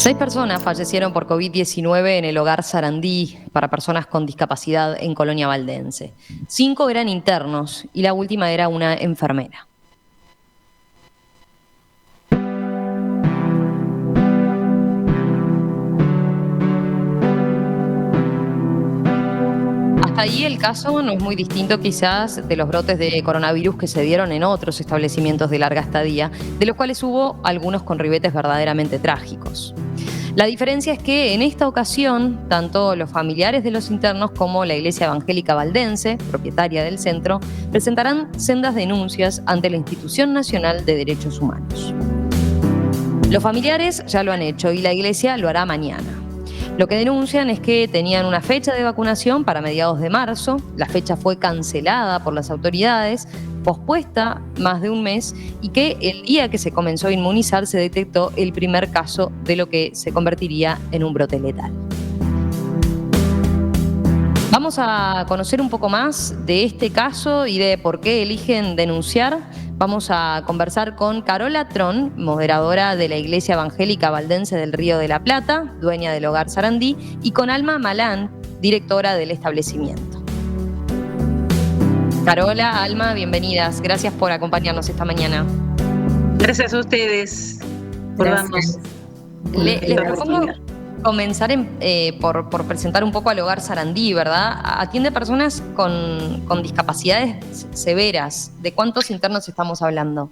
6 personas fallecieron por COVID-19 en el hogar Sarandí para personas con discapacidad en Colonia Valdense. 5 eran internos y la última era una enfermera. Hasta ahí el caso no es muy distinto quizás de los brotes de coronavirus que se dieron en otros establecimientos de larga estadía, de los cuales hubo algunos con ribetes verdaderamente trágicos. La diferencia es que en esta ocasión, tanto los familiares de los internos como la Iglesia Evangélica Valdense, propietaria del centro, presentarán sendas denuncias ante la Institución Nacional de Derechos Humanos. Los familiares ya lo han hecho y la Iglesia lo hará mañana. Lo que denuncian es que tenían una fecha de vacunación para mediados de marzo, la fecha fue cancelada por las autoridades, pospuesta más de un mes y que el día que se comenzó a inmunizar se detectó el primer caso de lo que se convertiría en un brote letal. Vamos a conocer un poco más de este caso y de por qué eligen denunciar. Vamos a conversar con Carola Tron, moderadora de la Iglesia Evangélica Valdense del Río de la Plata, dueña del hogar Sarandí, y con Alma Malán, directora del establecimiento. Carola, Alma, bienvenidas. Gracias por acompañarnos esta mañana. Gracias a ustedes por darnos. Les propongo comenzar por presentar un poco al hogar Sarandí, ¿verdad? Atiende personas con discapacidades severas. ¿De cuántos internos estamos hablando?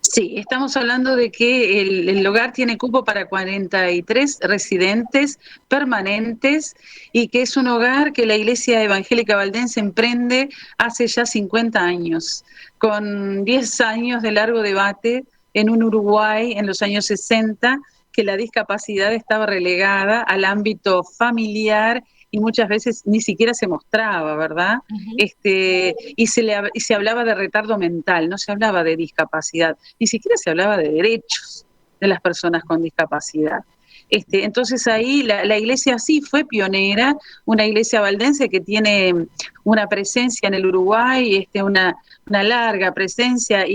Sí, estamos hablando de que el hogar tiene cupo para 43 residentes permanentes y que es un hogar que la Iglesia Evangélica Valdense emprende hace ya 50 años, con 10 años de largo debate en un Uruguay en los años 60, que la discapacidad estaba relegada al ámbito familiar y muchas veces ni siquiera se mostraba, ¿verdad? Uh-huh. Y se hablaba de retardo mental, no se hablaba de discapacidad, ni siquiera se hablaba de derechos de las personas con discapacidad. Entonces ahí la iglesia sí fue pionera, una iglesia valdense que tiene una presencia en el Uruguay, una larga presencia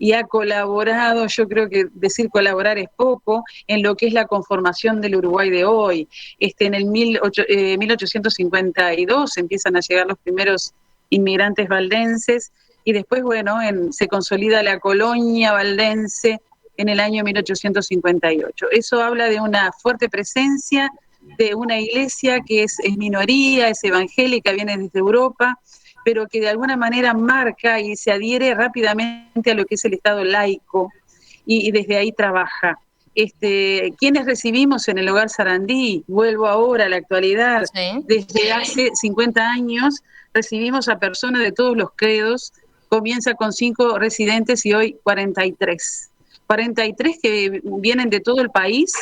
y ha colaborado, yo creo que decir colaborar es poco, en lo que es la conformación del Uruguay de hoy. En el 1852 empiezan a llegar los primeros inmigrantes valdenses y después, bueno, se consolida la colonia valdense en el año 1858. Eso habla de una fuerte presencia de una iglesia que es minoría, es evangélica, viene desde Europa, pero que de alguna manera marca y se adhiere rápidamente a lo que es el Estado laico y desde ahí trabaja. ¿Quiénes recibimos en el hogar Sarandí? Vuelvo ahora a la actualidad. Sí. Desde hace 50 años recibimos a personas de todos los credos. Comienza con 5 residentes y hoy 43. 43 que vienen de todo el país,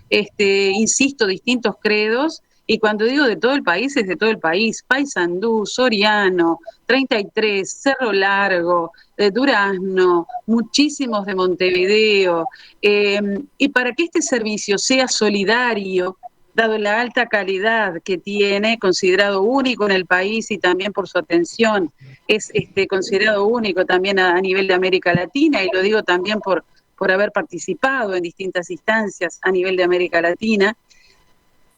insisto, distintos credos. Y cuando digo de todo el país, es de todo el país. Paysandú, Soriano, 33, Cerro Largo, Durazno, muchísimos de Montevideo. Y para que este servicio sea solidario, dado la alta calidad que tiene, considerado único en el país y también por su atención, es considerado único también a nivel de América Latina, y lo digo también por haber participado en distintas instancias a nivel de América Latina.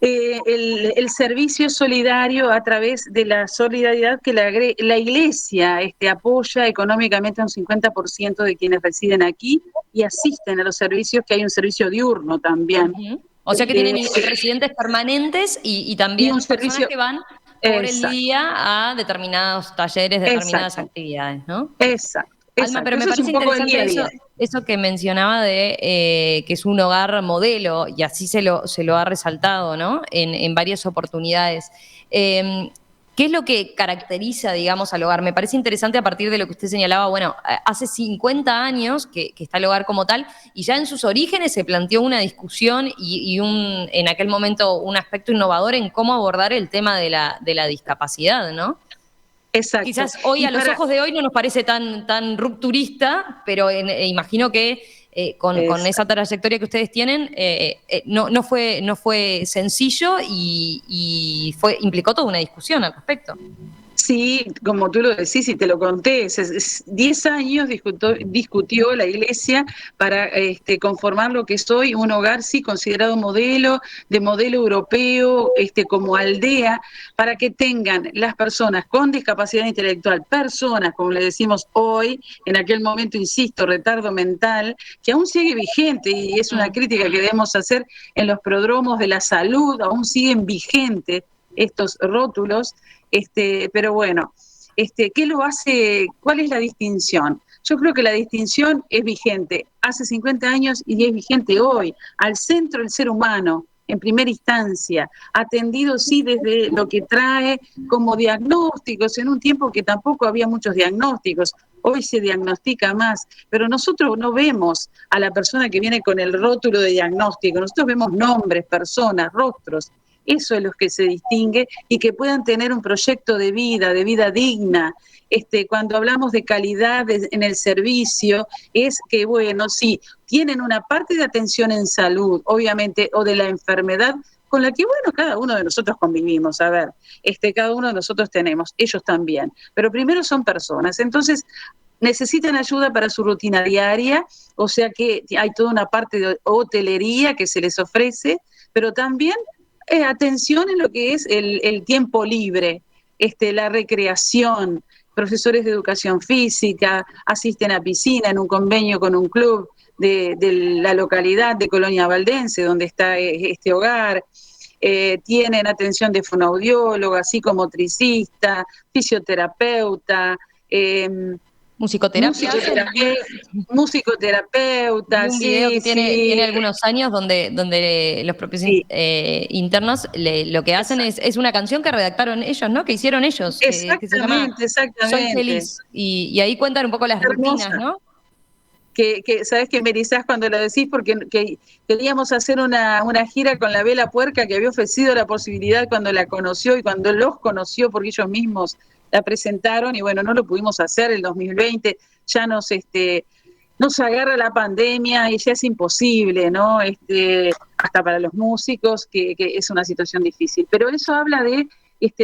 El servicio es solidario a través de la solidaridad que la Iglesia apoya económicamente a un 50% de quienes residen aquí y asisten a los servicios, que hay un servicio diurno también. Uh-huh. O sea que tienen residentes permanentes y también personas que van por el día a determinados talleres, determinadas actividades, ¿no? Exacto. Alma, pero me parece interesante eso que mencionaba de que es un hogar modelo, y así se lo ha resaltado, ¿no? En varias oportunidades. ¿Qué es lo que caracteriza, digamos, al hogar? Me parece interesante a partir de lo que usted señalaba, bueno, hace 50 años que está el hogar como tal, y ya en sus orígenes se planteó una discusión y en aquel momento un aspecto innovador en cómo abordar el tema de la discapacidad, ¿no? Exacto. Quizás hoy, a los ojos de hoy, no nos parece tan rupturista, pero imagino que con esa trayectoria que ustedes tienen, no fue sencillo y implicó toda una discusión al respecto. Sí, como tú lo decís y te lo conté, 10 años discutió la Iglesia para conformar lo que es hoy un hogar, sí, considerado modelo, de modelo europeo, como aldea, para que tengan las personas con discapacidad intelectual, personas, como le decimos hoy, en aquel momento, insisto, retardo mental, que aún sigue vigente y es una crítica que debemos hacer en los prodromos de la salud, aún siguen vigentes estos rótulos. Pero bueno, ¿qué lo hace? ¿Cuál es la distinción? Yo creo que la distinción es vigente hace 50 años y es vigente hoy, al centro del ser humano, en primera instancia, atendido sí desde lo que trae como diagnósticos, en un tiempo que tampoco había muchos diagnósticos, hoy se diagnostica más, pero nosotros no vemos a la persona que viene con el rótulo de diagnóstico, nosotros vemos nombres, personas, rostros. Eso es lo que se distingue y que puedan tener un proyecto de vida digna. Cuando hablamos de calidad en el servicio, es que, bueno, sí, tienen una parte de atención en salud, obviamente, o de la enfermedad, con la que, bueno, cada uno de nosotros convivimos, a ver, cada uno de nosotros tenemos, ellos también, pero primero son personas, entonces necesitan ayuda para su rutina diaria, o sea que hay toda una parte de hotelería que se les ofrece, pero también atención en lo que es el tiempo libre, la recreación, profesores de educación física, asisten a piscina en un convenio con un club de la localidad de Colonia Valdense, donde está este hogar, tienen atención de fonoaudióloga, psicomotricista, fisioterapeuta, ¿Musicoterapia hacen? Vi musicoterapeuta, un video sí, que tiene sí, algunos años donde los propios sí. internos lo que hacen es una canción que redactaron ellos, ¿no? Que hicieron ellos, que se llama Exactamente, Soy exactamente. Feliz. Y ahí cuentan un poco las rutinas, Hermosa. ¿no? Que sabes que me erizás cuando lo decís, porque queríamos hacer una gira con la Vela Puerca, que había ofrecido la posibilidad cuando la conoció y cuando los conoció, porque ellos mismos la presentaron, y bueno, no lo pudimos hacer el 2020, ya nos agarra la pandemia y ya es imposible, ¿no? Hasta para los músicos, que es una situación difícil. Pero eso habla de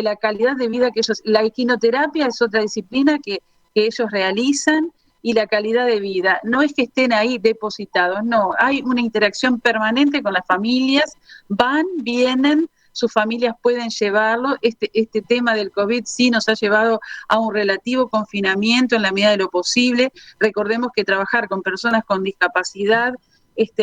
la calidad de vida que ellos, la equinoterapia es otra disciplina que ellos realizan, y la calidad de vida. No es que estén ahí depositados, no, hay una interacción permanente con las familias, van, vienen, sus familias pueden llevarlo. Este tema del COVID sí nos ha llevado a un relativo confinamiento en la medida de lo posible. Recordemos que trabajar con personas con discapacidad,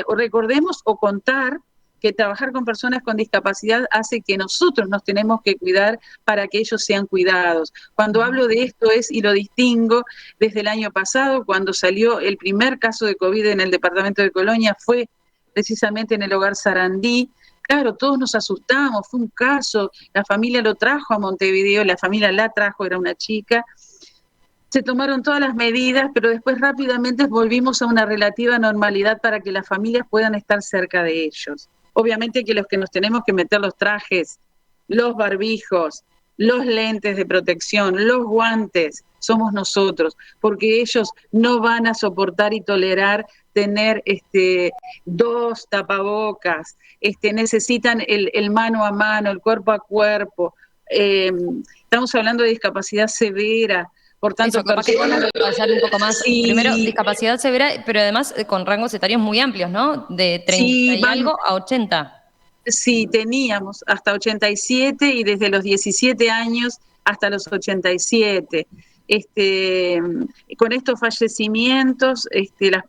o recordemos o contar que trabajar con personas con discapacidad hace que nosotros nos tenemos que cuidar para que ellos sean cuidados. Cuando hablo de esto y lo distingo, desde el año pasado, cuando salió el primer caso de COVID en el departamento de Colonia, fue precisamente en el hogar Sarandí. Claro, todos nos asustamos, fue un caso, la familia lo trajo a Montevideo, la familia la trajo, era una chica, se tomaron todas las medidas, pero después rápidamente volvimos a una relativa normalidad para que las familias puedan estar cerca de ellos. Obviamente que los que nos tenemos que meter los trajes, los barbijos, los lentes de protección, los guantes, somos nosotros, porque ellos no van a soportar y tolerar tener dos tapabocas, necesitan el mano a mano, el cuerpo a cuerpo. Estamos hablando de discapacidad severa, por tanto, Eso, capaz que podemos detallar un poco más. Primero, sí, discapacidad severa, pero además con rangos etarios muy amplios, ¿no? De 30 sí, y algo a 80. sí, teníamos hasta 87 y desde los 17 años hasta los 87. Con estos fallecimientos,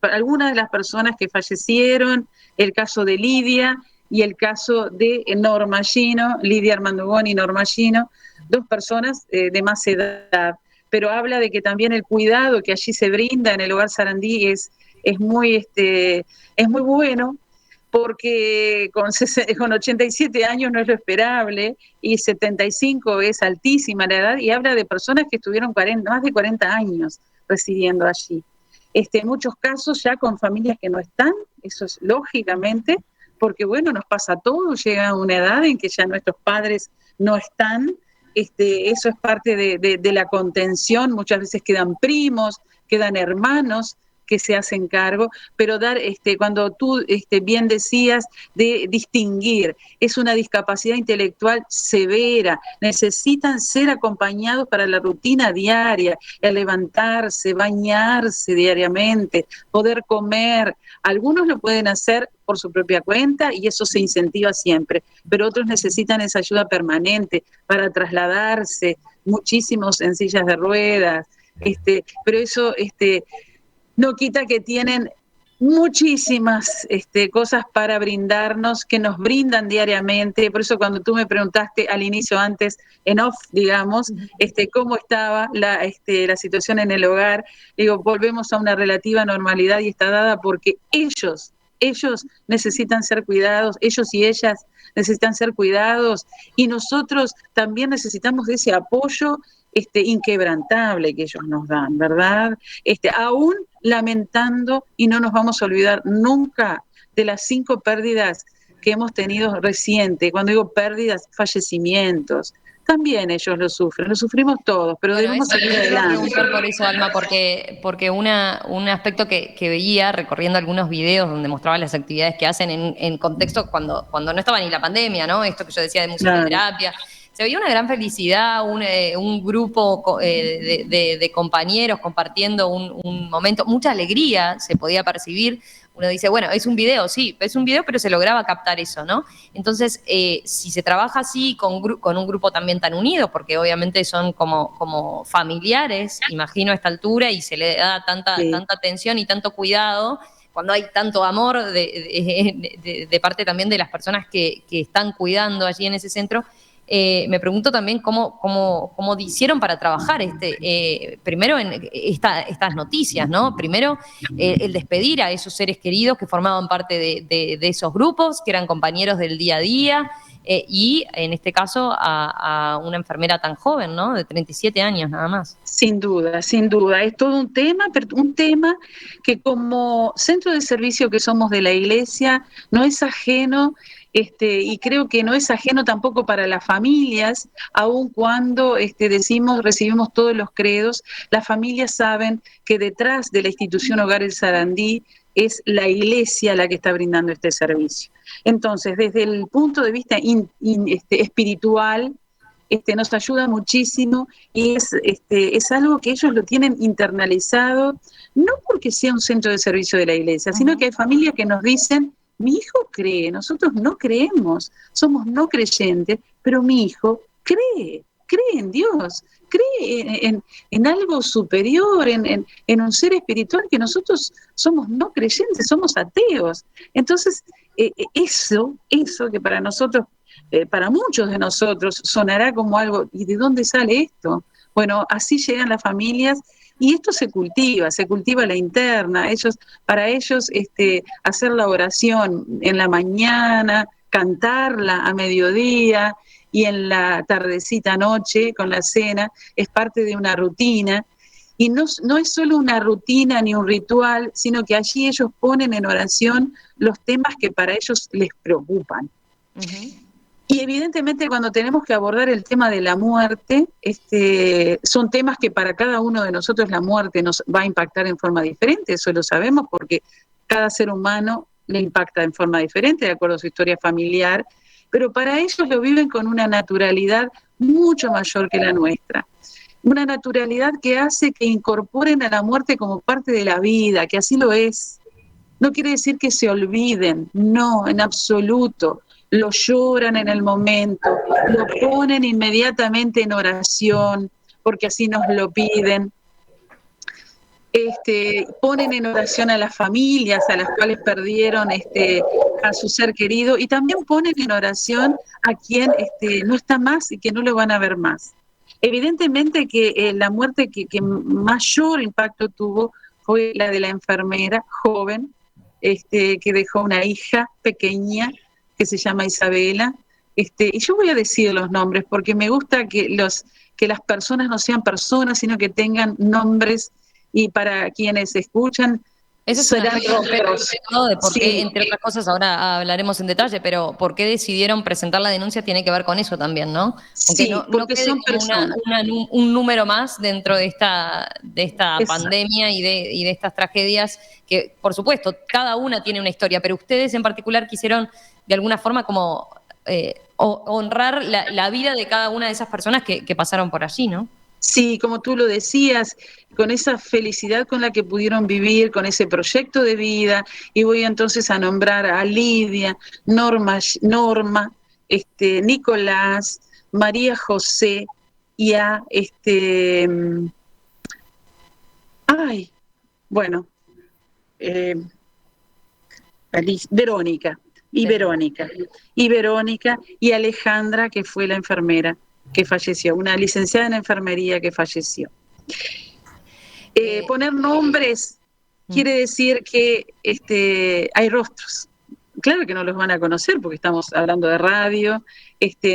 algunas de las personas que fallecieron, el caso de Lidia y el caso de Norma Gino, Lidia Armandugón y Norma Gino, dos personas de más edad, pero habla de que también el cuidado que allí se brinda en el hogar Sarandí es muy bueno, porque con 87 años no es lo esperable y 75 es altísima la edad, y habla de personas que estuvieron más de 40 años residiendo allí. En muchos casos ya con familias que no están, eso es lógicamente, porque bueno, nos pasa todo, llega una edad en que ya nuestros padres no están, eso es parte de la contención, muchas veces quedan primos, quedan hermanos, que se hacen cargo, pero cuando tú bien decías de distinguir, es una discapacidad intelectual severa, necesitan ser acompañados para la rutina diaria, el levantarse, bañarse diariamente, poder comer. Algunos lo pueden hacer por su propia cuenta y eso se incentiva siempre, pero otros necesitan esa ayuda permanente para trasladarse, muchísimos en sillas de ruedas, pero eso no quita que tienen muchísimas cosas para brindarnos, que nos brindan diariamente. Por eso cuando tú me preguntaste al inicio, antes, en off, digamos, cómo estaba la situación en el hogar, digo, volvemos a una relativa normalidad y está dada porque ellos necesitan ser cuidados, ellos y ellas necesitan ser cuidados, y nosotros también necesitamos de ese apoyo inquebrantable que ellos nos dan, ¿verdad? Aún lamentando, y no nos vamos a olvidar nunca de las 5 pérdidas que hemos tenido reciente. Cuando digo pérdidas, fallecimientos. También ellos lo sufren, lo sufrimos todos, pero Bueno, debemos eso seguir te iba a adelante. preguntar por eso, Alma, porque un aspecto que veía recorriendo algunos videos donde mostraba las actividades que hacen en contexto cuando no estaba ni la pandemia, ¿no? Esto que yo decía de musicoterapia. Claro. Se veía una gran felicidad, un grupo de compañeros compartiendo un momento, mucha alegría se podía percibir. Uno dice, bueno, es un video, sí, es un video, pero se lograba captar eso, ¿no? Entonces, si se trabaja así con un grupo también tan unido, porque obviamente son como familiares, imagino a esta altura, y se le da tanta atención y tanto cuidado, cuando hay tanto amor de parte también de las personas que están cuidando allí en ese centro. Me pregunto también cómo hicieron para trabajar primero en estas noticias, ¿no? Primero, el despedir a esos seres queridos que formaban parte de esos grupos, que eran compañeros del día a día, y en este caso a una enfermera tan joven, ¿no? De 37 años nada más. Sin duda, sin duda. Es todo un tema, pero un tema que como centro de servicio que somos de la Iglesia no es ajeno, y creo que no es ajeno tampoco para las familias, aun cuando recibimos todos los credos, las familias saben que detrás de la institución Hogar El Sarandí es la Iglesia la que está brindando este servicio. Entonces, desde el punto de vista espiritual, nos ayuda muchísimo y es algo que ellos lo tienen internalizado, no porque sea un centro de servicio de la Iglesia, sino que hay familias que nos dicen, mi hijo cree, nosotros no creemos, somos no creyentes, pero mi hijo cree en Dios, cree en algo superior, en un ser espiritual, que nosotros somos no creyentes, somos ateos. Entonces, eso que para nosotros, para muchos de nosotros sonará como algo, ¿y de dónde sale esto? Bueno, así llegan las familias y esto se cultiva la interna. Para ellos, hacer la oración en la mañana, cantarla a mediodía y en la tardecita noche con la cena, es parte de una rutina. Y no es solo una rutina ni un ritual, sino que allí ellos ponen en oración los temas que para ellos les preocupan. Uh-huh. Y evidentemente cuando tenemos que abordar el tema de la muerte, son temas que para cada uno de nosotros la muerte nos va a impactar en forma diferente, eso lo sabemos porque cada ser humano le impacta en forma diferente de acuerdo a su historia familiar, pero para ellos lo viven con una naturalidad mucho mayor que la nuestra. Una naturalidad que hace que incorporen a la muerte como parte de la vida, que así lo es. No quiere decir que se olviden, no, en absoluto. Lo lloran en el momento, lo ponen inmediatamente en oración, porque así nos lo piden. Ponen en oración a las familias a las cuales perdieron a su ser querido, y también ponen en oración a quien no está más y que no lo van a ver más. Evidentemente que la muerte que mayor impacto tuvo fue la de la enfermera joven, que dejó una hija pequeña que se llama Isabela, y yo voy a decir los nombres porque me gusta que las personas no sean personas, sino que tengan nombres, y para quienes escuchan, Eso es un serán aspecto rostros. de por qué, Sí, entre otras cosas, ahora hablaremos en detalle, pero por qué decidieron presentar la denuncia tiene que ver con eso también, ¿no? Aunque sí, no porque quede son como personas. un número más dentro de esta Exacto. pandemia y de estas tragedias, que por supuesto, cada una tiene una historia, pero ustedes en particular quisieron de alguna forma como honrar la vida de cada una de esas personas que pasaron por allí, ¿no? Sí, como tú lo decías, con esa felicidad con la que pudieron vivir, con ese proyecto de vida, y voy entonces a nombrar a Lidia, Norma, Nicolás, María José y a ay, bueno, eh, Verónica, y Sí. Verónica, y Verónica, y Alejandra, que fue la enfermera que falleció, una licenciada en enfermería que falleció. Eh, Poner nombres mm. quiere decir que hay rostros. Claro que no los van a conocer porque estamos hablando de radio,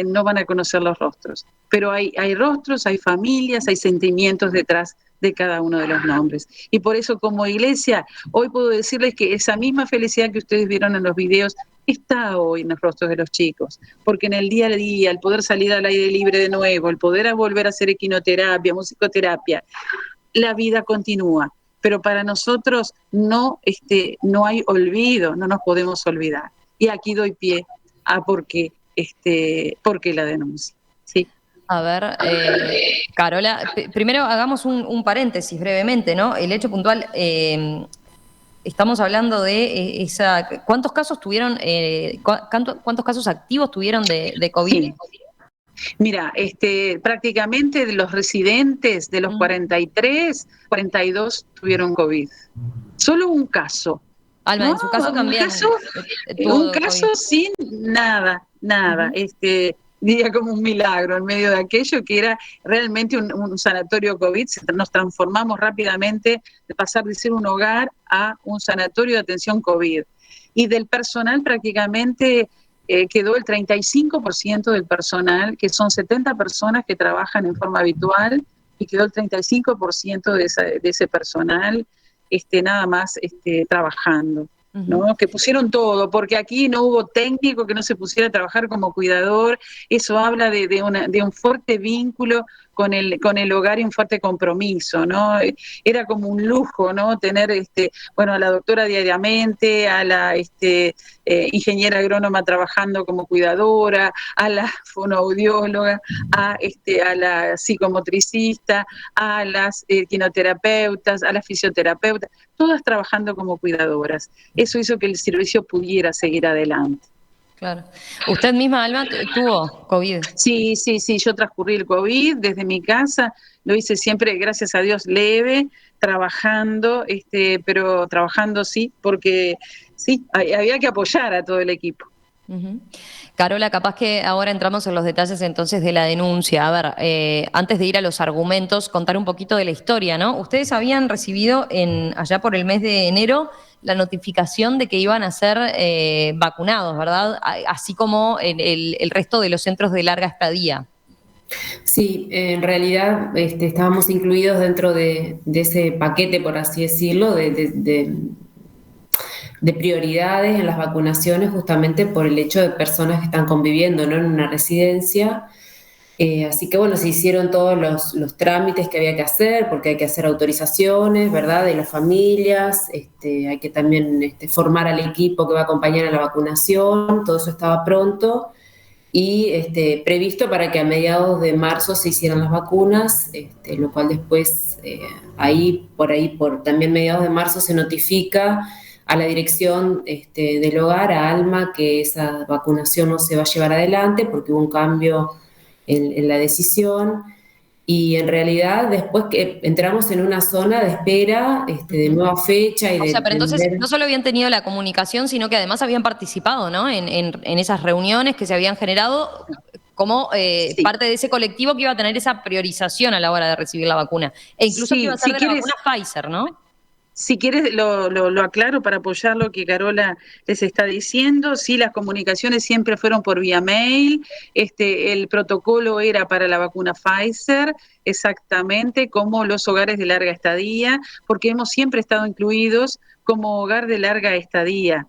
no van a conocer los rostros, pero hay rostros, hay familias, hay sentimientos detrás de cada uno de los nombres. Y por eso como iglesia, hoy puedo decirles que esa misma felicidad que ustedes vieron en los videos está hoy en los rostros de los chicos, porque en el día a día, el poder salir al aire libre de nuevo, el poder volver a hacer equinoterapia, musicoterapia, la vida continúa, pero para nosotros no hay olvido, no nos podemos olvidar. Y aquí doy pie a por qué la denuncia. ¿Sí? A ver, Carola, primero hagamos un paréntesis brevemente, ¿no? El hecho puntual, estamos hablando de ¿cuántos casos tuvieron, cuántos casos activos tuvieron de COVID? Sí. Mira, prácticamente de los residentes de los Mm. 43, 42 tuvieron COVID. Solo un caso, Alma, ¿no? en su caso también Un tuvo COVID. caso sin nada, nada. Ujú. Diría como un milagro en medio de aquello que era realmente un sanatorio COVID. Nos transformamos rápidamente de pasar de ser un hogar a un sanatorio de atención COVID. Y del personal prácticamente quedó el 35% del personal, que son 70 personas que trabajan en forma habitual, y quedó el 35% de ese personal nada más trabajando. Ujú. ¿No? Que pusieron todo, porque aquí no hubo técnico que no se pusiera a trabajar como cuidador. Eso habla de un fuerte vínculo con el hogar y un fuerte compromiso, ¿no? Era como un lujo, ¿no? Tener, a la doctora diariamente, a la ingeniera agrónoma trabajando como cuidadora, a la fonoaudióloga, a la psicomotricista, a las quinoterapeutas, a las fisioterapeutas, todas trabajando como cuidadoras. Eso hizo que el servicio pudiera seguir adelante. Claro. ¿Usted misma, Alma, tuvo COVID? Sí, sí, sí, yo transcurrí el COVID desde mi casa, lo hice siempre, gracias a Dios, leve, trabajando, pero trabajando sí, porque sí, había que apoyar a todo el equipo. Ujú. Carola, capaz que ahora entramos en los detalles entonces de la denuncia. A ver, antes de ir a los argumentos, contar un poquito de la historia, ¿no? Ustedes habían recibido allá por el mes de enero la notificación de que iban a ser vacunados, ¿verdad? Así como el resto de los centros de larga estadía. Sí, en realidad estábamos incluidos dentro de ese paquete, por así decirlo, de prioridades en las vacunaciones, justamente por el hecho de personas que están conviviendo, ¿no?, en una residencia. Así que bueno, se hicieron todos los trámites que había que hacer, porque hay que hacer autorizaciones, ¿verdad?, de las familias, hay que también formar al equipo que va a acompañar a la vacunación, todo eso estaba pronto y previsto para que a mediados de marzo se hicieran las vacunas, lo cual después, por también mediados de marzo se notifica a la dirección del hogar, a Alma, que esa vacunación no se va a llevar adelante porque hubo un cambio en la decisión. Y en realidad después que entramos en una zona de espera, de Ujú. nueva fecha y O sea, pero de entonces ver. no solo habían tenido la comunicación, sino que además habían participado, ¿no? En esas reuniones que se habían generado como Sí, parte de ese colectivo que iba a tener esa priorización a la hora de recibir la vacuna. E incluso que iba sí, a ser de la vacuna Pfizer, ¿no? si quieres lo aclaro para apoyar lo que Carola les está diciendo. Sí, las comunicaciones siempre fueron por vía mail. El protocolo era para la vacuna Pfizer, exactamente como los hogares de larga estadía, porque hemos siempre estado incluidos como hogar de larga estadía.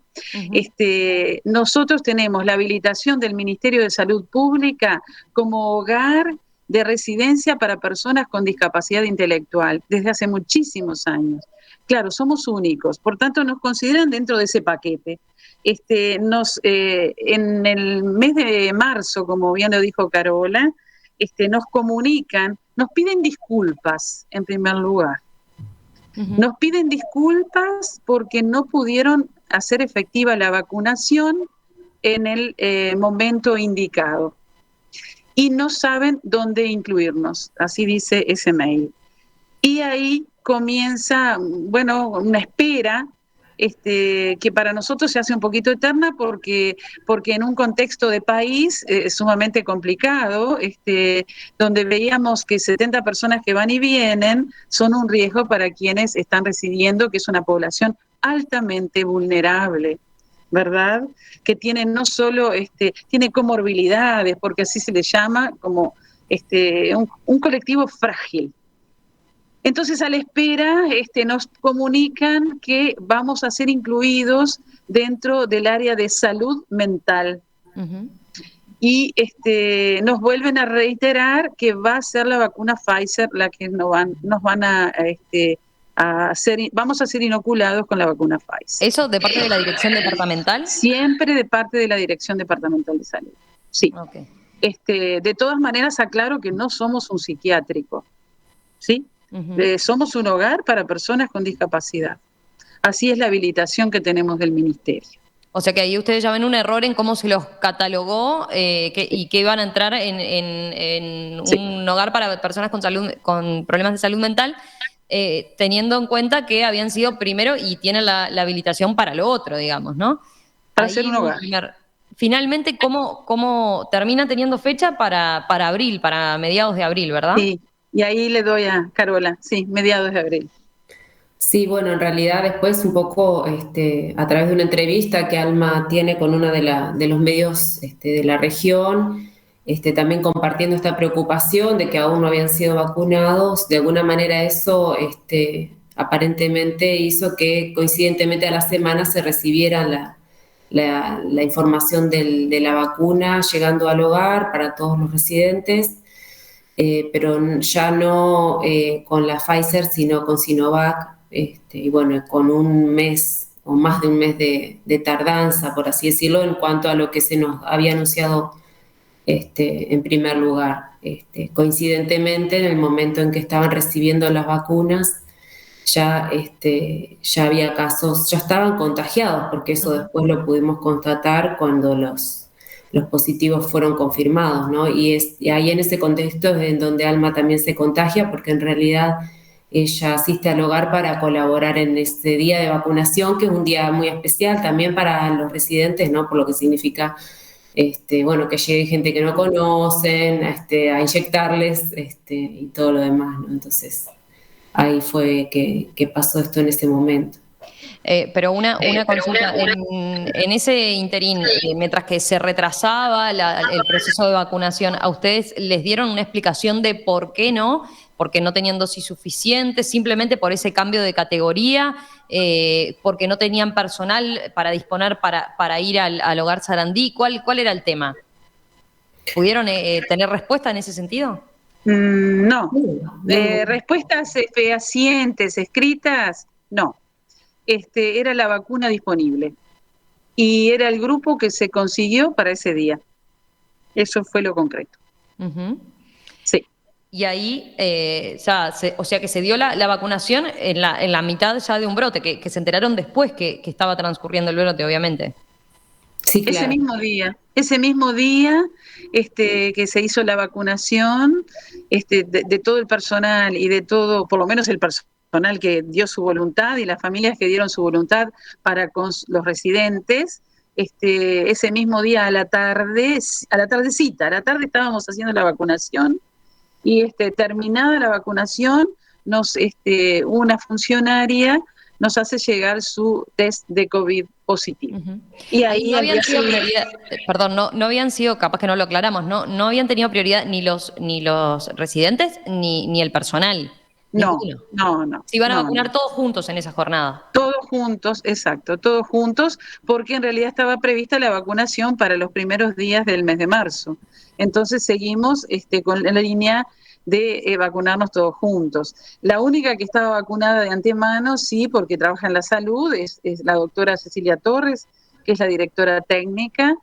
Nosotros tenemos la habilitación del Ministerio de Salud Pública como hogar de residencia para personas con discapacidad intelectual desde hace muchísimos años. Claro, somos únicos, por tanto nos consideran dentro de ese paquete. En el mes de marzo, como bien lo dijo Carola, nos comunican, nos piden disculpas en primer lugar. Nos piden disculpas porque no pudieron hacer efectiva la vacunación en el momento indicado y no saben dónde incluirnos, así dice ese mail. Y ahí comienza, bueno, una espera que para nosotros se hace un poquito eterna porque en un contexto de país sumamente complicado, donde veíamos que 70 personas que van y vienen son un riesgo para quienes están residiendo, que es una población altamente vulnerable, ¿verdad? Que tiene no solo, tiene comorbilidades, porque así se le llama, como un colectivo frágil. Entonces, a la espera, nos comunican que vamos a ser incluidos dentro del área de salud mental. Y nos vuelven a reiterar que va a ser la vacuna Pfizer la que nos van a hacer, vamos a ser inoculados con la vacuna Pfizer. ¿Eso de parte de la dirección departamental? Siempre de parte de la Dirección Departamental de Salud, sí. Okay. De todas maneras, aclaro que no somos un psiquiátrico, ¿sí? Somos un hogar para personas con discapacidad. Así es la habilitación que tenemos del Ministerio. O sea que ahí ustedes ya ven un error en cómo se los catalogó y que iban a entrar en un hogar para personas con problemas de salud mental, teniendo en cuenta que habían sido primero y tienen la habilitación para lo otro, digamos, ¿no? Para ser un hogar. Finalmente, ¿cómo termina teniendo fecha para abril, para mediados de abril, verdad? Sí, y ahí le doy a Carola, sí, mediados de abril. Sí, bueno, en realidad después un poco a través de una entrevista que Alma tiene con uno de los medios de la región, también compartiendo esta preocupación de que aún no habían sido vacunados, de alguna manera eso aparentemente hizo que coincidentemente a la semana se recibiera la información de la vacuna llegando al hogar para todos los residentes. Pero ya no con la Pfizer, sino con Sinovac, y bueno, con un mes o más de un mes de tardanza, por así decirlo, en cuanto a lo que se nos había anunciado en primer lugar. Coincidentemente, en el momento en que estaban recibiendo las vacunas, ya había casos, ya estaban contagiados, porque eso después lo pudimos constatar cuando los positivos fueron confirmados, ¿no? Y ahí en ese contexto es en donde Alma también se contagia, porque en realidad ella asiste al hogar para colaborar en este día de vacunación, que es un día muy especial también para los residentes, ¿no? Por lo que significa, bueno, que llegue gente que no conocen, a inyectarles, y todo lo demás, ¿no? Entonces, ahí fue que pasó esto en ese momento. Pero una consulta, en ese interín, mientras que se retrasaba el proceso de vacunación, ¿a ustedes les dieron una explicación de por qué no? ¿Porque no tenían dosis suficientes? ¿Simplemente por ese cambio de categoría? ¿Porque no tenían personal para disponer para ir al hogar Sarandí? ¿Cuál era el tema? ¿Pudieron tener respuesta en ese sentido? No. Respuestas fehacientes, escritas, no. Era la vacuna disponible y era el grupo que se consiguió para ese día. Eso fue lo concreto. Sí. Y ahí o sea que se dio la vacunación en la mitad ya de un brote, que se enteraron después que estaba transcurriendo el brote, obviamente. Sí, claro. Ese mismo día que se hizo la vacunación de todo el personal y de todo, por lo menos el personal que dio su voluntad y las familias que dieron su voluntad para con los residentes, ese mismo día a la tardecita, a la tarde estábamos haciendo la vacunación y terminada la vacunación, una funcionaria nos hace llegar su test de COVID positivo. Y ahí no habían sido prioridad, perdón, no habían sido, capaz que no lo aclaramos, no habían tenido prioridad ni los residentes ni el personal. No. Se iban a vacunar todos juntos en esa jornada. Todos juntos, exacto, todos juntos, porque en realidad estaba prevista la vacunación para los primeros días del mes de marzo. Entonces seguimos con la línea de vacunarnos todos juntos. La única que estaba vacunada de antemano, sí, porque trabaja en la salud, es la doctora Cecilia Torres, que es la directora técnica.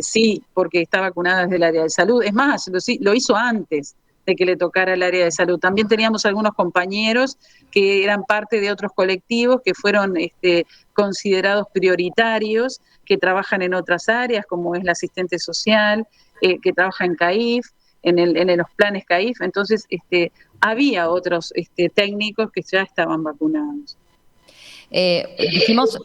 Sí, porque está vacunada desde el área de salud. Es más, lo hizo antes de que le tocara el área de salud. También teníamos algunos compañeros que eran parte de otros colectivos que fueron considerados prioritarios, que trabajan en otras áreas, como es la asistente social, que trabaja en CAIF, en los planes CAIF. Entonces, había otros técnicos que ya estaban vacunados. Dijimos,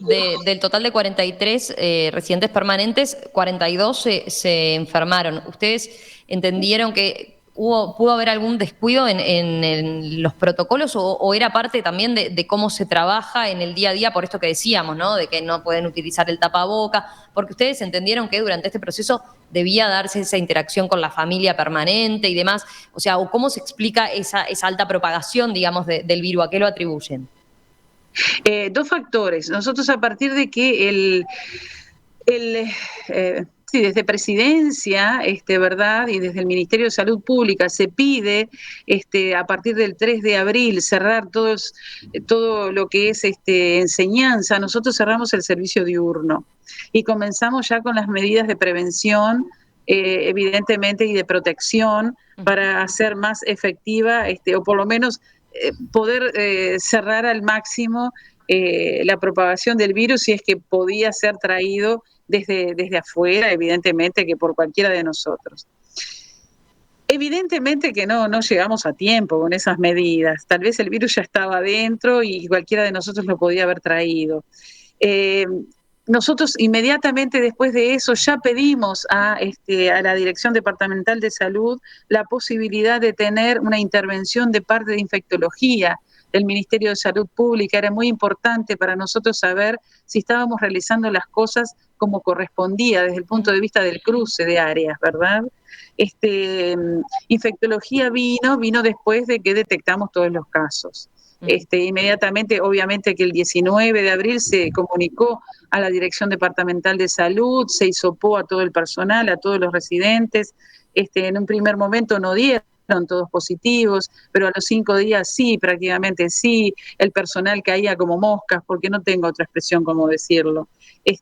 del total de 43 residentes permanentes, 42 se enfermaron. ¿Ustedes entendieron que pudo haber algún descuido en los protocolos o era parte también de cómo se trabaja en el día a día, por esto que decíamos, ¿no? De que no pueden utilizar el tapaboca, porque ustedes entendieron que durante este proceso debía darse esa interacción con la familia permanente y demás? O sea, ¿cómo se explica esa alta propagación, digamos, del virus? ¿A qué lo atribuyen? Dos factores. Nosotros, a partir de que sí, desde Presidencia, ¿verdad? Y desde el Ministerio de Salud Pública se pide, a partir del 3 de abril, cerrar todo lo que es enseñanza. Nosotros cerramos el servicio diurno y comenzamos ya con las medidas de prevención, evidentemente, y de protección para hacer más efectiva, o por lo menos poder cerrar al máximo la propagación del virus, si es que podía ser traído desde afuera, evidentemente que por cualquiera de nosotros. Evidentemente que no llegamos a tiempo con esas medidas. Tal vez el virus ya estaba adentro y cualquiera de nosotros lo podía haber traído. Nosotros inmediatamente después de eso ya pedimos a la Dirección Departamental de Salud la posibilidad de tener una intervención de parte de infectología del Ministerio de Salud Pública. Era muy importante para nosotros saber si estábamos realizando las cosas como correspondía desde el punto de vista del cruce de áreas, ¿verdad? Infectología vino después de que detectamos todos los casos. Inmediatamente, obviamente que el 19 de abril se comunicó a la Dirección Departamental de Salud, se hisopó a todo el personal, a todos los residentes. En un primer momento no dieron todos positivos, pero a los 5 días sí, prácticamente sí, el personal caía como moscas, porque no tengo otra expresión como decirlo.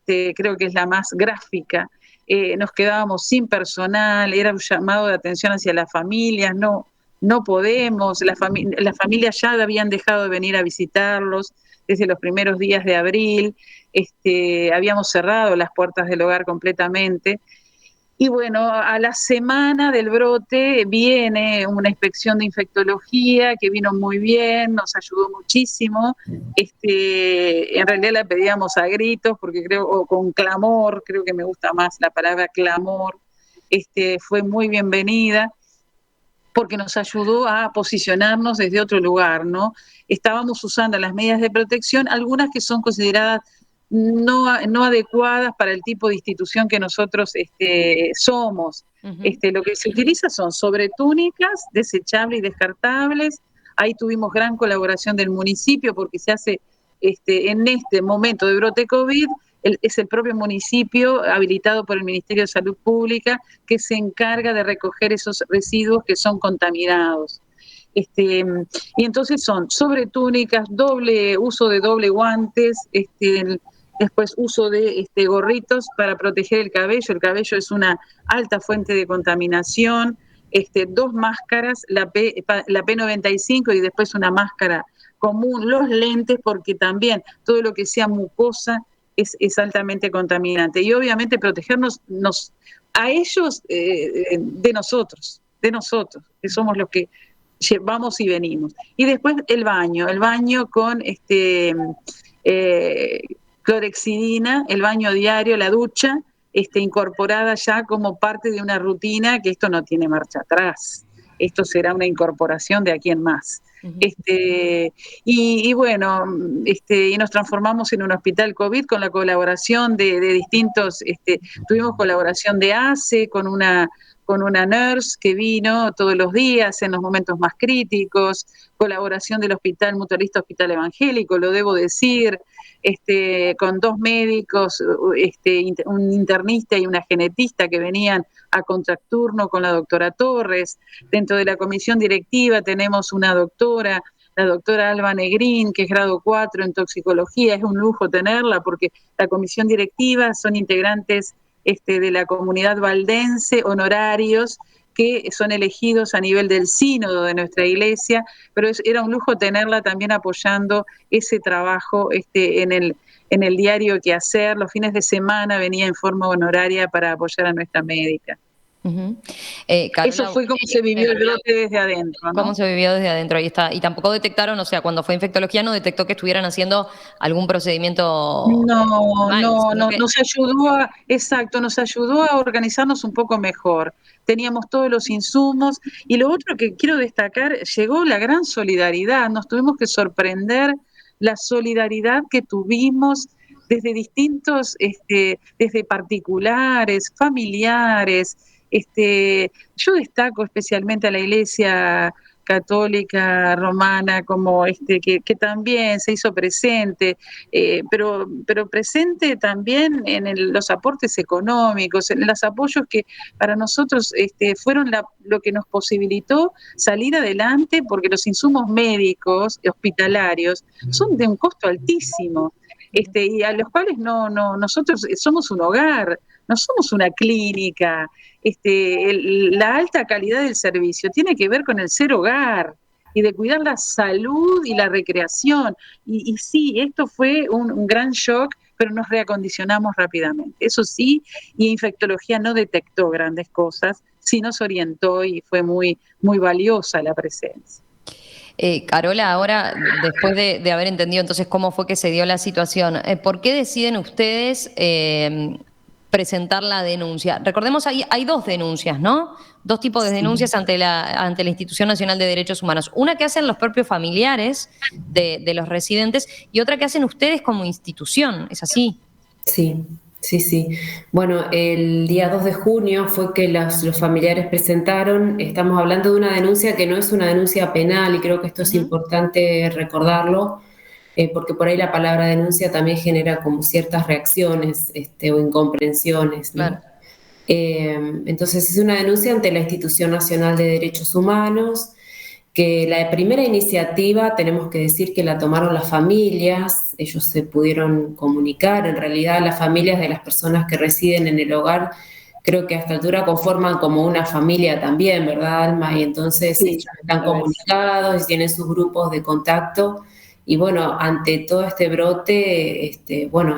Creo que es la más gráfica. Nos quedábamos sin personal, era un llamado de atención hacia las familias, no podemos, las familias ya habían dejado de venir a visitarlos desde los primeros días de abril, habíamos cerrado las puertas del hogar completamente. Y bueno, a la semana del brote viene una inspección de infectología que vino muy bien, nos ayudó muchísimo. En realidad la pedíamos a gritos, porque o con clamor, creo que me gusta más la palabra clamor. Fue muy bienvenida, porque nos ayudó a posicionarnos desde otro lugar, ¿no? Estábamos usando las medidas de protección, algunas que son consideradas no adecuadas para el tipo de institución que nosotros somos. Lo que se utiliza son sobretúnicas desechables y descartables. Ahí tuvimos gran colaboración del municipio, porque se hace en este momento de brote COVID, es el propio municipio habilitado por el Ministerio de Salud Pública que se encarga de recoger esos residuos que son contaminados. Y entonces son sobretúnicas, uso de doble guantes, después uso de gorritos para proteger el cabello. El cabello es una alta fuente de contaminación. 2 máscaras, la P95 y después una máscara común, los lentes, porque también todo lo que sea mucosa es altamente contaminante. Y obviamente protegernos a ellos de nosotros, que somos los que vamos y venimos. Y después el baño con clorexidina, el baño diario, la ducha, incorporada ya como parte de una rutina, que esto no tiene marcha atrás. Esto será una incorporación de aquí en más. Y bueno, y nos transformamos en un hospital COVID con la colaboración de distintos, tuvimos colaboración de ACE con con una nurse que vino todos los días en los momentos más críticos, colaboración del Hospital Mutualista Hospital Evangélico, lo debo decir, con 2 médicos, un internista y una genetista que venían a contraturno con la doctora Torres. Dentro de la comisión directiva tenemos una doctora, la doctora Alba Negrín, que es grado 4 en toxicología. Es un lujo tenerla porque la comisión directiva son integrantes de la comunidad valdense, honorarios, que son elegidos a nivel del sínodo de nuestra iglesia, pero era un lujo tenerla también apoyando ese trabajo en el diario Quehacer. Los fines de semana venía en forma honoraria para apoyar a nuestra médica. Carola, eso fue como se vivió el brote desde adentro, ¿no? Cómo se vivió desde adentro, ahí está. Y tampoco detectaron, o sea, cuando fue infectología no detectó que estuvieran haciendo algún procedimiento mal, nos ayudó a organizarnos un poco mejor. Teníamos todos los insumos y lo otro que quiero destacar, llegó la gran solidaridad, nos tuvimos que sorprender la solidaridad que tuvimos desde distintos, desde particulares, familiares. Yo destaco especialmente a la Iglesia Católica Romana como que también se hizo presente, pero presente también en los aportes económicos, en los apoyos que para nosotros fueron lo que nos posibilitó salir adelante, porque los insumos médicos hospitalarios son de un costo altísimo. Y a los cuales nosotros somos un hogar, no somos una clínica. La alta calidad del servicio tiene que ver con el ser hogar y de cuidar la salud y la recreación. Y sí, esto fue un gran shock, pero nos reacondicionamos rápidamente. Eso sí, y infectología no detectó grandes cosas, sí nos orientó y fue muy, muy valiosa la presencia. Carola, ahora, después de haber entendido entonces cómo fue que se dio la situación, ¿por qué deciden ustedes presentar la denuncia? Recordemos, hay 2 denuncias, ¿no? 2 tipos de denuncias ante la Institución Nacional de Derechos Humanos. Una que hacen los propios familiares de los residentes y otra que hacen ustedes como institución, ¿es así? Sí. Sí. Bueno, el día 2 de junio fue que los familiares presentaron, estamos hablando de una denuncia que no es una denuncia penal, y creo que esto es importante recordarlo, porque por ahí la palabra denuncia también genera como ciertas reacciones o incomprensiones, ¿no? Claro. Entonces es una denuncia ante la Institución Nacional de Derechos Humanos, que la primera iniciativa tenemos que decir que la tomaron las familias. Ellos se pudieron comunicar, en realidad las familias de las personas que residen en el hogar creo que a esta altura conforman como una familia también, ¿verdad, Alma? Y entonces sí, ellos están comunicados y tienen sus grupos de contacto. Y bueno, ante todo este brote,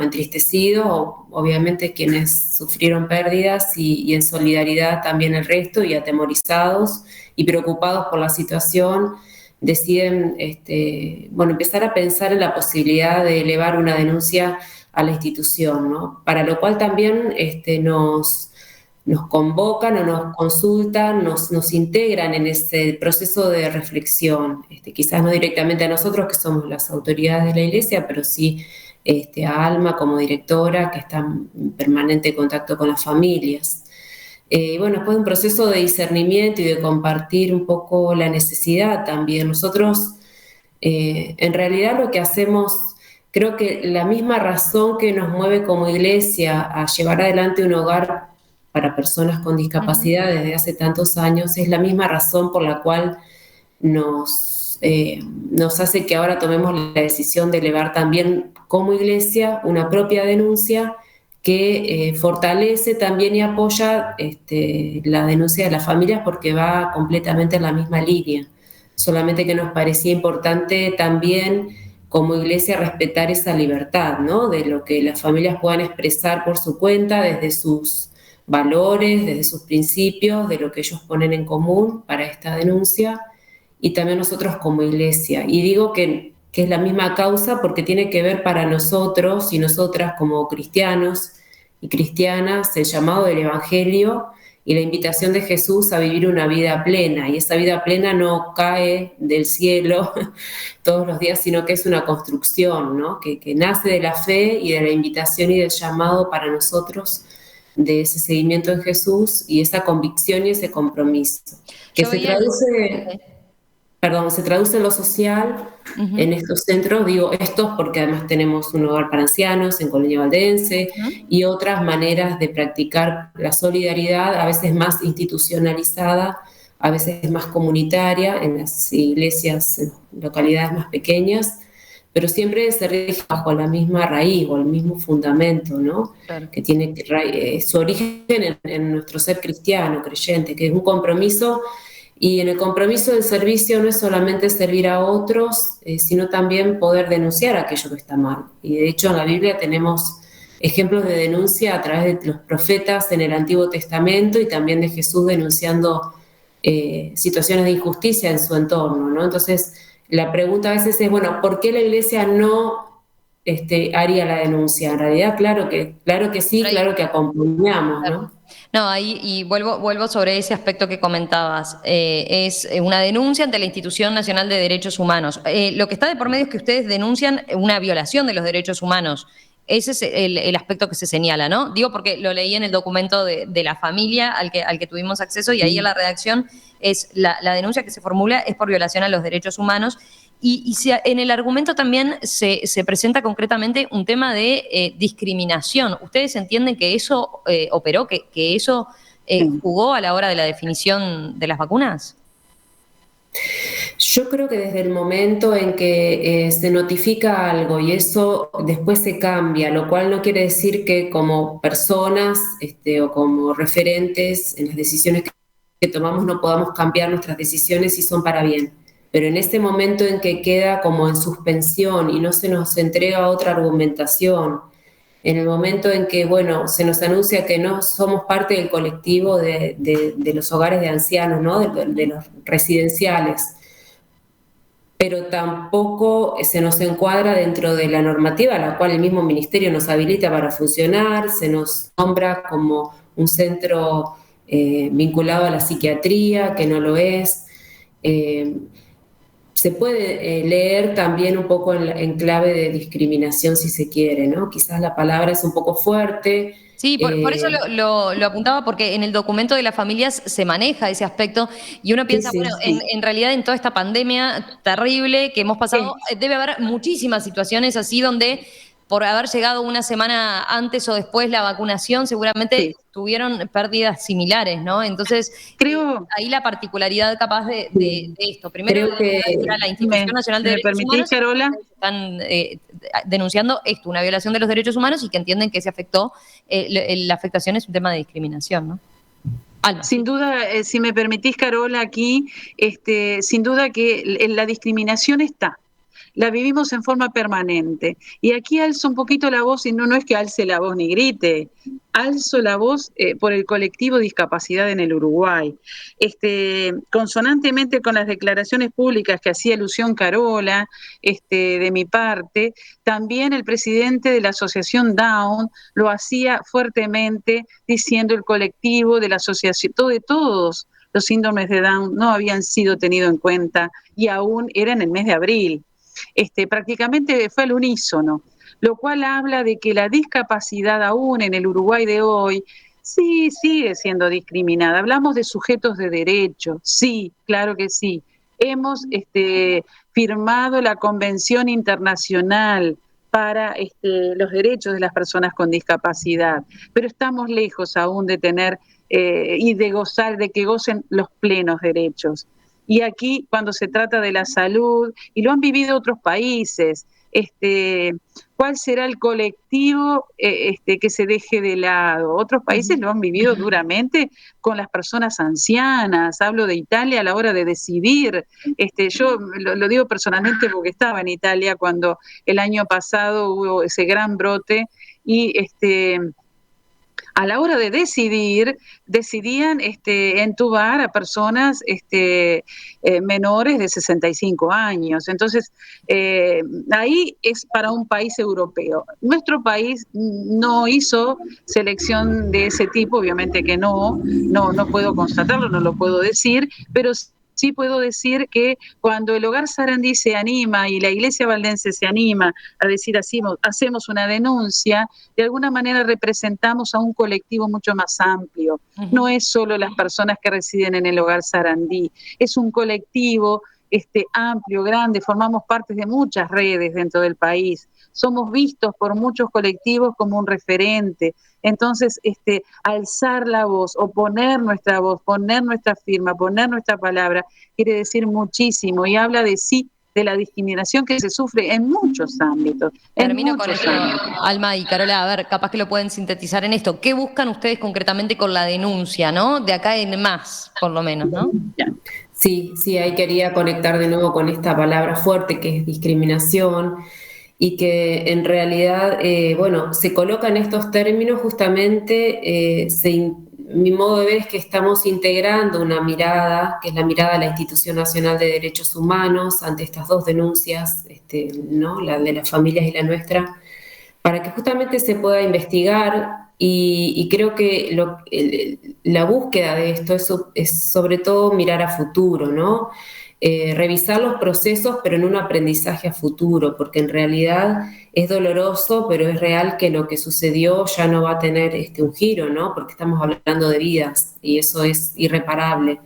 entristecidos, obviamente quienes sufrieron pérdidas y en solidaridad también el resto, y atemorizados y preocupados por la situación, deciden empezar a pensar en la posibilidad de elevar una denuncia a la institución, ¿no? Para lo cual también nos convocan o nos consultan, nos integran en ese proceso de reflexión, quizás no directamente a nosotros, que somos las autoridades de la Iglesia, pero sí a Alma como directora, que está en permanente contacto con las familias. Después de un proceso de discernimiento y de compartir un poco la necesidad también, nosotros en realidad lo que hacemos, creo que la misma razón que nos mueve como Iglesia a llevar adelante un hogar para personas con discapacidad desde hace tantos años, es la misma razón por la cual nos hace que ahora tomemos la decisión de elevar también como Iglesia una propia denuncia que fortalece también y apoya la denuncia de las familias, porque va completamente en la misma línea. Solamente que nos parecía importante también como Iglesia respetar esa libertad, ¿no? De lo que las familias puedan expresar por su cuenta, desde sus valores, desde sus principios, de lo que ellos ponen en común para esta denuncia, y también nosotros como Iglesia. Y digo que es la misma causa porque tiene que ver para nosotros y nosotras como cristianos y cristianas el llamado del Evangelio y la invitación de Jesús a vivir una vida plena. Y esa vida plena no cae del cielo todos los días, sino que es una construcción, ¿no? que nace de la fe y de la invitación y del llamado para nosotros de ese seguimiento de Jesús y esa convicción y ese compromiso, que se traduce en lo social, en estos centros, digo estos porque además tenemos un hogar para ancianos en Colonia Valdense y otras maneras de practicar la solidaridad, a veces más institucionalizada, a veces más comunitaria, en las iglesias, en localidades más pequeñas, pero siempre se rige bajo la misma raíz o el mismo fundamento, ¿no? Claro. Que tiene su origen en nuestro ser cristiano, creyente, que es un compromiso. Y en el compromiso del servicio no es solamente servir a otros, sino también poder denunciar aquello que está mal. Y de hecho en la Biblia tenemos ejemplos de denuncia a través de los profetas en el Antiguo Testamento y también de Jesús denunciando situaciones de injusticia en su entorno, ¿no? Entonces la pregunta a veces es, bueno, ¿por qué la Iglesia no haría la denuncia? En realidad, claro que sí, claro que acompañamos, ¿no? No, ahí, y vuelvo sobre ese aspecto que comentabas. Es una denuncia ante la Institución Nacional de Derechos Humanos. Lo que está de por medio es que ustedes denuncian una violación de los derechos humanos. Ese es el aspecto que se señala, ¿no? Digo porque lo leí en el documento de la familia al que tuvimos acceso y ahí en la redacción es la denuncia que se formula es por violación a los derechos humanos. Y en el argumento también se presenta concretamente un tema de discriminación. ¿Ustedes entienden que eso operó, que eso jugó a la hora de la definición de las vacunas? Yo creo que desde el momento en que se notifica algo y eso después se cambia, lo cual no quiere decir que como personas o como referentes en las decisiones que tomamos no podamos cambiar nuestras decisiones si son para bien. Pero en ese momento en que queda como en suspensión y no se nos entrega otra argumentación, en el momento en que, bueno, se nos anuncia que no somos parte del colectivo de los hogares de ancianos, ¿no? de los residenciales, pero tampoco se nos encuadra dentro de la normativa a la cual el mismo ministerio nos habilita para funcionar, se nos nombra como un centro vinculado a la psiquiatría, que no lo es. Se puede leer también un poco en clave de discriminación si se quiere, ¿no? Quizás la palabra es un poco fuerte. Sí, por eso lo apuntaba, porque en el documento de las familias se maneja ese aspecto y uno piensa, Sí, bueno, en realidad en toda esta pandemia terrible que hemos pasado, debe haber muchísimas situaciones así donde por haber llegado una semana antes o después la vacunación, seguramente tuvieron pérdidas similares, ¿no? Entonces, creo, ahí la particularidad capaz de esto. Primero, creo que la Institución Nacional de Derechos Humanos Carola, están denunciando esto, una violación de los derechos humanos y que entienden que se afectó, la afectación es un tema de discriminación, ¿no? Alma. Sin duda, si me permitís, Carola, aquí, sin duda que la discriminación está. La vivimos en forma permanente. Y aquí alzo un poquito la voz, y no es que alce la voz ni grite, alzo la voz por el colectivo Discapacidad en el Uruguay. Consonantemente con las declaraciones públicas que hacía alusión Carola, de mi parte, también el presidente de la Asociación Down lo hacía fuertemente, diciendo el colectivo de la asociación, de todos los síndromes de Down no habían sido tenidos en cuenta y aún era en el mes de abril. Prácticamente fue al unísono, lo cual habla de que la discapacidad aún en el Uruguay de hoy sí sigue siendo discriminada. Hablamos de sujetos de derecho, sí, claro que sí. Hemos firmado la Convención Internacional para los derechos de las personas con discapacidad, pero estamos lejos aún de tener y de gozar, de que gocen los plenos derechos. Y aquí, cuando se trata de la salud, y lo han vivido otros países, ¿cuál será el colectivo que se deje de lado? Otros países lo han vivido duramente con las personas ancianas. Hablo de Italia a la hora de decidir. Yo lo digo personalmente porque estaba en Italia cuando el año pasado hubo ese gran brote y a la hora de decidir, decidían entubar a personas menores de 65 años. Entonces, ahí es para un país europeo. Nuestro país no hizo selección de ese tipo, obviamente que no puedo constatarlo, no lo puedo decir, pero sí puedo decir que cuando el Hogar Sarandí se anima y la Iglesia Valdense se anima a decir hacemos una denuncia, de alguna manera representamos a un colectivo mucho más amplio. No es solo las personas que residen en el Hogar Sarandí, es un colectivo amplio, grande, formamos parte de muchas redes dentro del país, somos vistos por muchos colectivos como un referente. Entonces, alzar la voz o poner nuestra voz, poner nuestra firma, poner nuestra palabra, quiere decir muchísimo y habla de la discriminación que se sufre en muchos ámbitos. Termino con esto, Alma y Carola, a ver, capaz que lo pueden sintetizar en esto. ¿Qué buscan ustedes concretamente con la denuncia, no? De acá en más, por lo menos, ¿no? Sí, ahí quería conectar de nuevo con esta palabra fuerte que es discriminación y que en realidad, se coloca en estos términos justamente, mi modo de ver es que estamos integrando una mirada, que es la mirada de la Institución Nacional de Derechos Humanos ante estas dos denuncias, ¿no? La de las familias y la nuestra, para que justamente se pueda investigar y creo que la búsqueda de esto es sobre todo mirar a futuro, ¿no? Revisar los procesos, pero en un aprendizaje a futuro, porque en realidad es doloroso, pero es real que lo que sucedió ya no va a tener un giro, ¿no? Porque estamos hablando de vidas y eso es irreparable.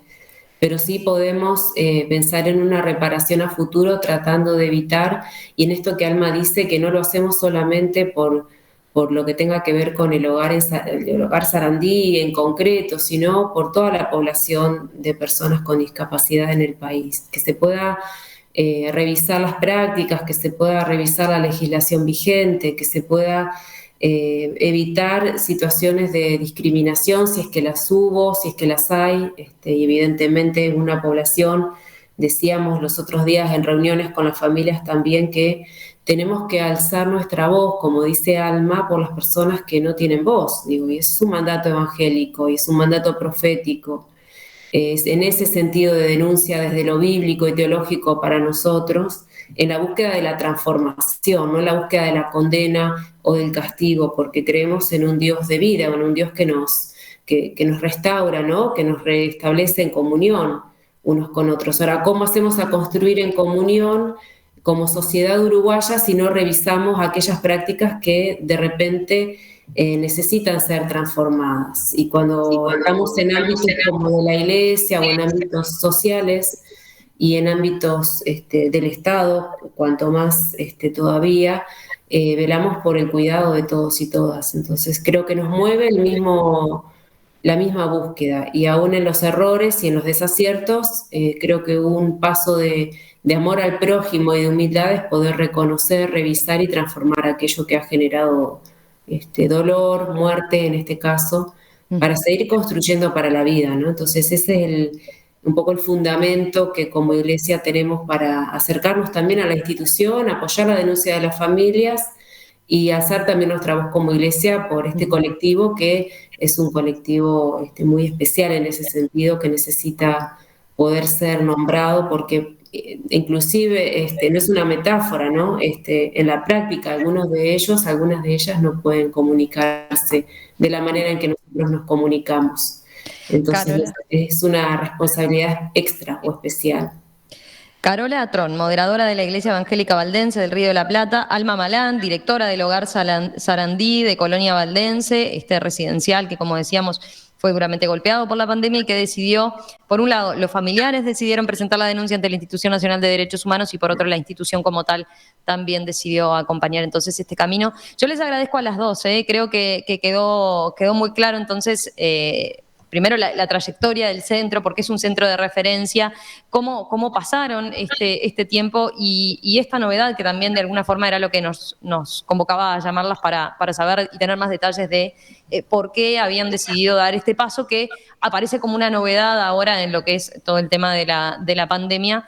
Pero sí podemos pensar en una reparación a futuro tratando de evitar, y en esto que Alma dice, que no lo hacemos solamente por lo que tenga que ver con el hogar Sarandí en concreto, sino por toda la población de personas con discapacidad en el país, que se pueda revisar las prácticas, que se pueda revisar la legislación vigente, que se pueda evitar situaciones de discriminación, si es que las hubo, si es que las hay, y evidentemente en una población, decíamos los otros días en reuniones con las familias también, que tenemos que alzar nuestra voz, como dice Alma, por las personas que no tienen voz, y es un mandato evangélico, y es un mandato profético, es en ese sentido de denuncia desde lo bíblico y teológico para nosotros, en la búsqueda de la transformación, no en la búsqueda de la condena o del castigo, porque creemos en un Dios de vida, en un Dios que nos restaura, ¿no? Que nos restablece en comunión unos con otros. Ahora, ¿cómo hacemos a construir en comunión como sociedad uruguaya si no revisamos aquellas prácticas que de repente necesitan ser transformadas? Y cuando estamos en ámbitos como de la iglesia o en ámbitos sociales y en ámbitos del Estado, cuanto más todavía, velamos por el cuidado de todos y todas. Entonces creo que nos mueve la misma búsqueda, y aún en los errores y en los desaciertos, creo que un paso de amor al prójimo y de humildad es poder reconocer, revisar y transformar aquello que ha generado dolor, muerte en este caso, para seguir construyendo para la vida, ¿no? Entonces ese es un poco el fundamento que como iglesia tenemos para acercarnos también a la institución, apoyar la denuncia de las familias y hacer también nuestra voz como iglesia por este colectivo, que es un colectivo muy especial en ese sentido, que necesita poder ser nombrado, porque inclusive no es una metáfora, ¿no? En la práctica algunas de ellas no pueden comunicarse de la manera en que nosotros nos comunicamos. Entonces Carola, es una responsabilidad extra o especial. Carola Atrón, moderadora de la Iglesia Evangélica Valdense del Río de la Plata, Alma Malán, directora del Hogar Sarandí de Colonia Valdense, residencial que, como decíamos, fue duramente golpeado por la pandemia y que decidió, por un lado, los familiares decidieron presentar la denuncia ante la Institución Nacional de Derechos Humanos y por otro, la institución como tal también decidió acompañar entonces este camino. Yo les agradezco a las dos, creo que quedó muy claro entonces primero la trayectoria del centro, porque es un centro de referencia, cómo pasaron este tiempo y esta novedad que también de alguna forma era lo que nos convocaba a llamarlas para saber y tener más detalles de por qué habían decidido dar este paso que aparece como una novedad ahora en lo que es todo el tema de la pandemia.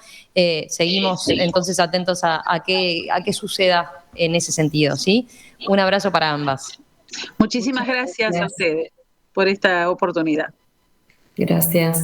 Seguimos entonces atentos a qué suceda en ese sentido, ¿sí? Un abrazo para ambas. Muchísimas gracias a ustedes por esta oportunidad. Gracias.